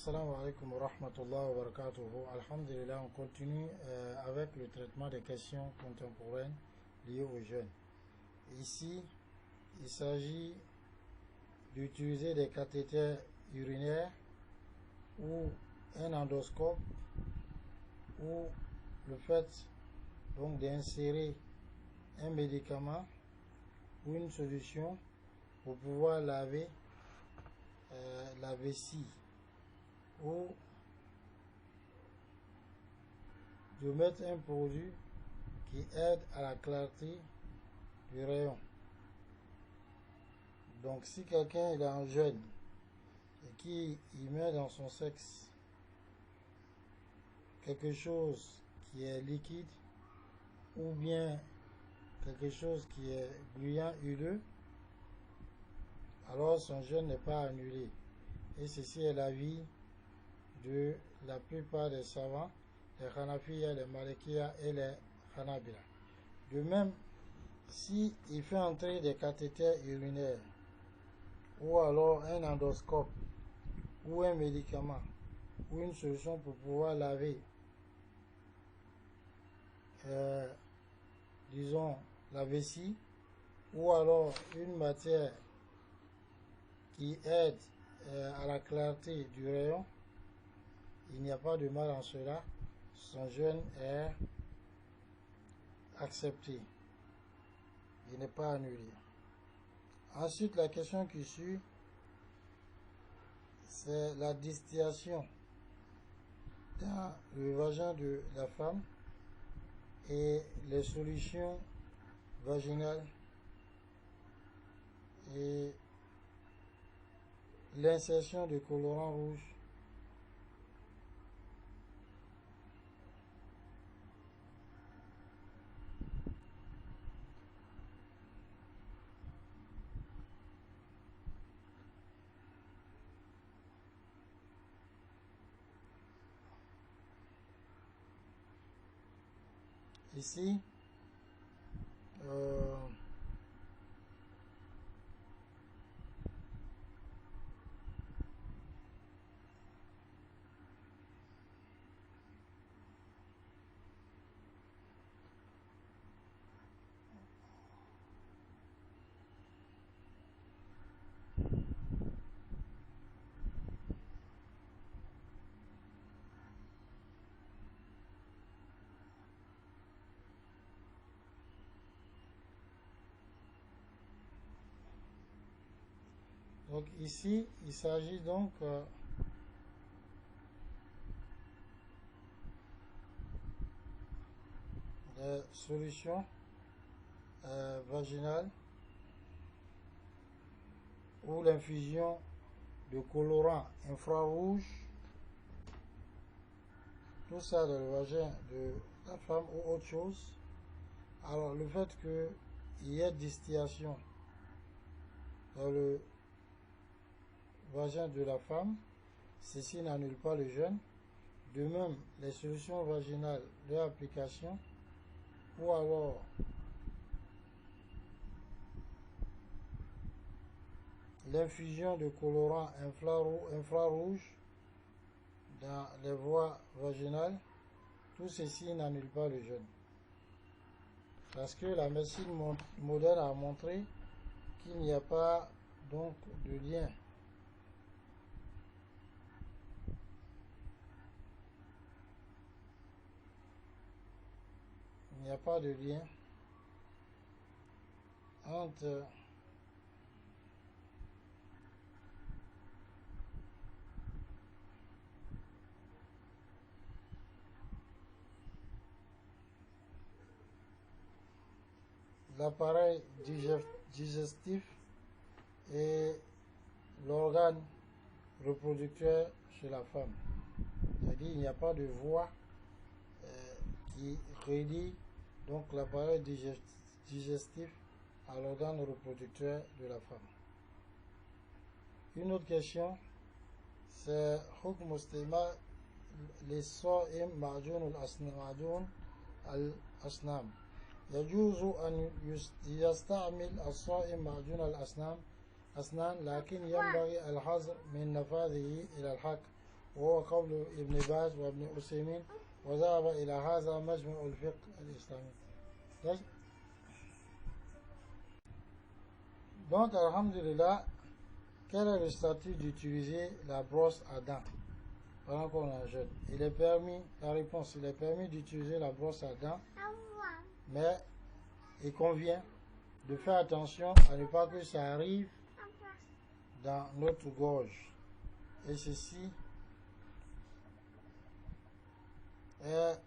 Assalamu alaikum wa rahmatullahi wa barakatuhu. Alhamdulillah, on continue avec le traitement des questions contemporaines liées aux jeunes. Ici, il s'agit d'utiliser des cathéters urinaires ou un endoscope ou le fait donc d'insérer un médicament ou une solution pour pouvoir laver la vessie ou de mettre un produit qui aide à la clarté du rayon. Donc si quelqu'un est un jeune et qui y met dans son sexe quelque chose qui est liquide ou bien quelque chose qui est gluant, huileux, alors son jeûne n'est pas annulé. Et ceci est l'avis de la plupart des savants, les Hanafiya, les Malikiya et les Hanabila. De même, si il fait entrer des cathéters urinaires ou alors un endoscope ou un médicament ou une solution pour pouvoir laver disons la vessie ou alors une matière qui aide à la clarté du rayon, il n'y a pas de mal en cela, son jeûne est accepté, il n'est pas annulé. Ensuite, la question qui suit, c'est la distillation dans le vagin de la femme et les solutions vaginales et l'insertion de colorants rouges. Ici, il s'agit donc de solutions vaginales ou l'infusion de colorants infrarouges, tout ça dans le vagin de la femme ou autre chose. Alors le fait qu'il y ait distillation dans le vagin de la femme, ceci n'annule pas le jeûne. De même, les solutions vaginales de l'application ou alors l'infusion de colorants infrarouges dans les voies vaginales, tout ceci n'annule pas le jeûne. Parce que la médecine moderne a montré qu'il n'y a pas donc de lien entre l'appareil digestif et l'organe reproducteur chez la femme. C'est-à-dire il n'y a pas de voie qui relie donc l'appareil digestif à l'organe reproducteur de la femme. Une autre question, c'est حكم استعمال للصائم معجون الأسنان. يجوز أن يستعمل الصائم معجون الأسنان لكن ينبغي الحذر من نفاذه إلى الحلق وهو قول ابن باز وابن عثيمين وذهب إلى هذا مجمع الفقه الإسلامي. Donc, alhamdulillah, quel est le statut d'utiliser la brosse à dents pendant qu'on est jeune? Il est permis, la réponse, il est permis d'utiliser la brosse à dents, mais il convient de faire attention à ne pas que ça arrive dans notre gorge. Et ceci est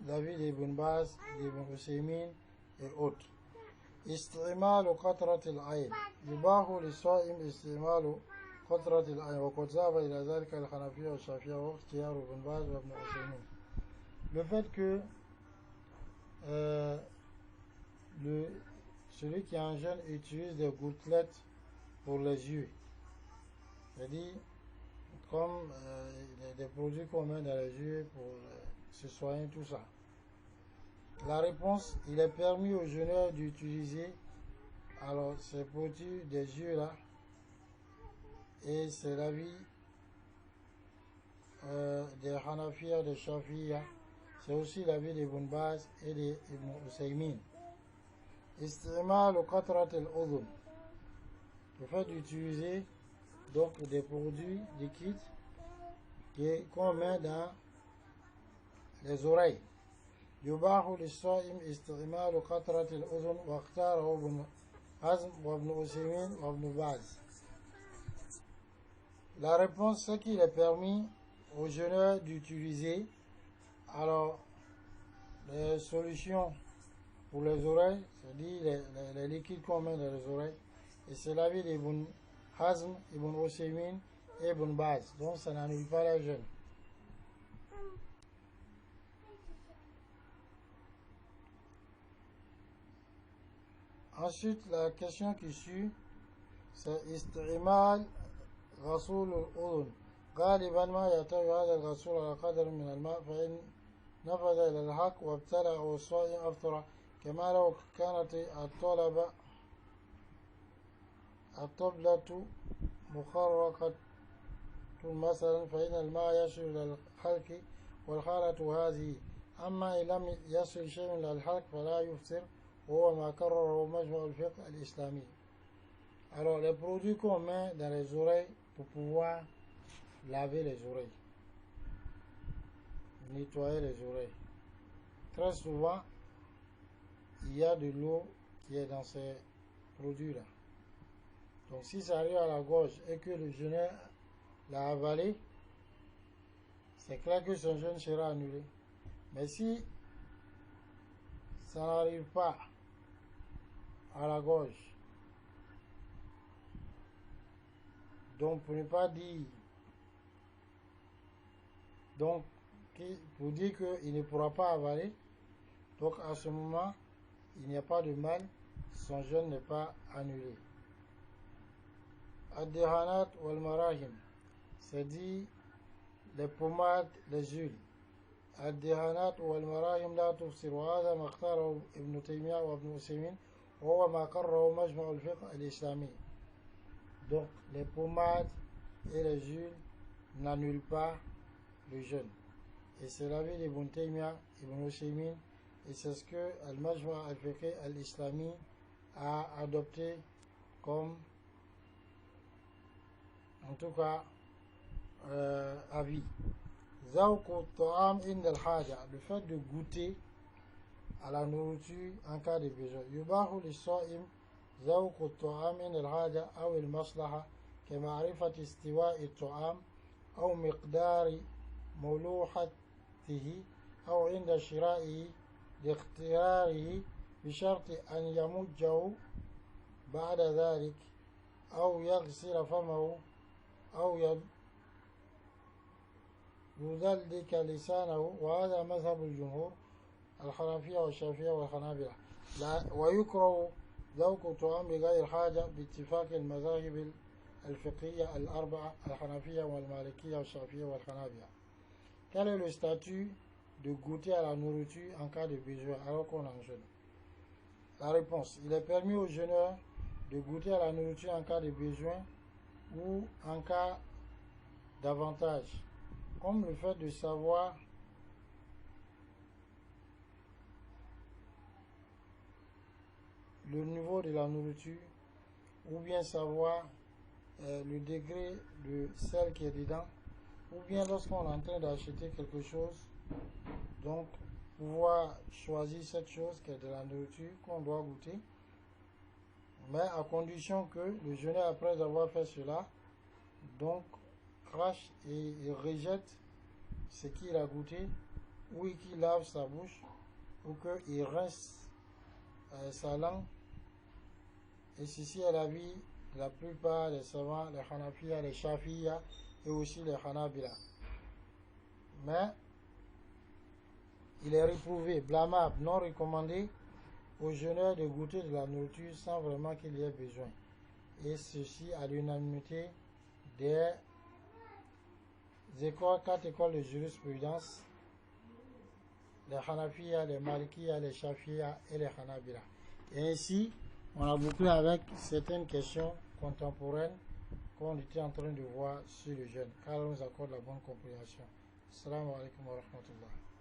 l'avis d'Ibn Baz, d'Ibn Usaymin et autres. استعمال قطرة العين يباح للصائم استعمال قطرة العين وقد ذهب إلى ذلك الحنفية والشافعية واختيار ابن باز وابن عثيمين. Le fait que celui qui est en jeûne utilise des gouttelettes pour les yeux, c'est-à-dire comme des produits qu'on met dans les yeux pour se soigner, tout ça. La réponse, il est permis aux jeûneurs d'utiliser alors ces produits des yeux là, et c'est l'avis des Hanafiya, des Shafiya, c'est aussi l'avis d'Ibn Baz et d'Ibn Usaymin. Istimal au qatrat al-udhun, le fait d'utiliser donc des produits liquides qu'on met dans les oreilles. يباح للصائم استعمال قطرة الأذن واختاره ابن حزم وابن عثيمين وابن باز. La réponse, c'est qu'il est permis aux jeûneurs d'utiliser alors les solutions pour les oreilles, c'est-à-dire les liquides qu'on met dans les oreilles, et c'est l'avis d'Ibn Hazm, Ibn Usaymin et Ibn Baz, donc ça n'annule pas la jeûne. Ensuite, la question qui suit, c'est استعمال غسول الأذن. غالبا ما يحتوي هذا الغسول على قدر من الماء فإن نفذ إلى الحق وابتلع الصائم أفطر كما لو كانت الطبلة مخرقة مثلا فإن الماء يصل إلى الحلق والحالة هذه. أما إن لم يصل شيء إلى الحلق فلا يفطر وهو ما كرره مجمع الفقه الإسلامي. Alors les produits qu'on met dans les oreilles pour pouvoir laver les oreilles, nettoyer les oreilles. Très souvent, il y a de l'eau qui est dans ces produits-là. Donc si ça arrive à la gorge et que le jeûneur l'a avalé, c'est clair que son jeûne sera annulé. Mais si ça n'arrive pas à la gorge, donc pour ne pas dire, donc pour dire qu'il ne pourra pas avaler, donc à ce moment, il n'y a pas de mal, son jeûne n'est pas annulé. Ad-dihanat wal marahim, c'est dit les pommades, les huiles. Ad-dihanat wal marahim la tufsir wa hadha ma ikhtarahu Ibn Taymiyyah wa Ibn Usaymin wa huwa ma qarrahu majma' al-fiqh al-islami. Donc les pommades et les huiles n'annulent pas le jeûne. Et c'est l'avis d'Ibn Taymiyyah, Ibn Usaymin, et c'est ce que Al-Majma' al-Fiqh al-Islami a adopté comme, en tout cas, avis. Zawqu ta'am inda al-haja, le fait de goûter à la nourriture en cas de besoin. Yubahu lis-sa'im zawqu ta'am inda al-haja aw al-maslaha كمعرفة استواء الطعام أو مقدار ملوحته أو عند شرائه لاختياره بشرط أن يمجه بعد ذلك أو يغسل فمه أو يدلك لسانه. وهذا مذهب الجمهور الحنفية والشافعية والحنابلة. ويكره ذوق طعام بغير حاجة باتفاق المذاهب الفقهية الأربعة الحنفية والمالكية والشافعية والحنابلة. Quel est le statut de goûter à la nourriture en cas de besoin alors qu'on en jeûne? La réponse, il est permis aux jeûneurs de goûter à la nourriture en cas de besoin ou en cas d'avantage. comme le fait de savoir le niveau de la nourriture, ou bien savoir le degré de sel qui est dedans, ou bien lorsqu'on est en train d'acheter quelque chose, donc pouvoir choisir cette chose qui est de la nourriture qu'on doit goûter, mais à condition que le jeûneur, après avoir fait cela, donc crache et il rejette ce qu'il a goûté, ou qu'il lave sa bouche, ou qu'il rince sa langue. Et ceci est l'avis de la plupart des savants, les Hanafiya, les Shafiya et aussi les Hanabila. Mais il est réprouvé, blâmable, non recommandé aux jeûneurs de goûter de la nourriture sans vraiment qu'il y ait besoin. Et ceci à l'unanimité des écoles, 4 écoles de jurisprudence, les Hanafiya, les Malikiya, les Shafiya et les Hanabila. Et ainsi, on a bouclé avec certaines questions contemporaines qu'on était en train de voir sur le jeûne, car on nous accorde la bonne compréhension. Assalamu alaikum wa rahmatullah.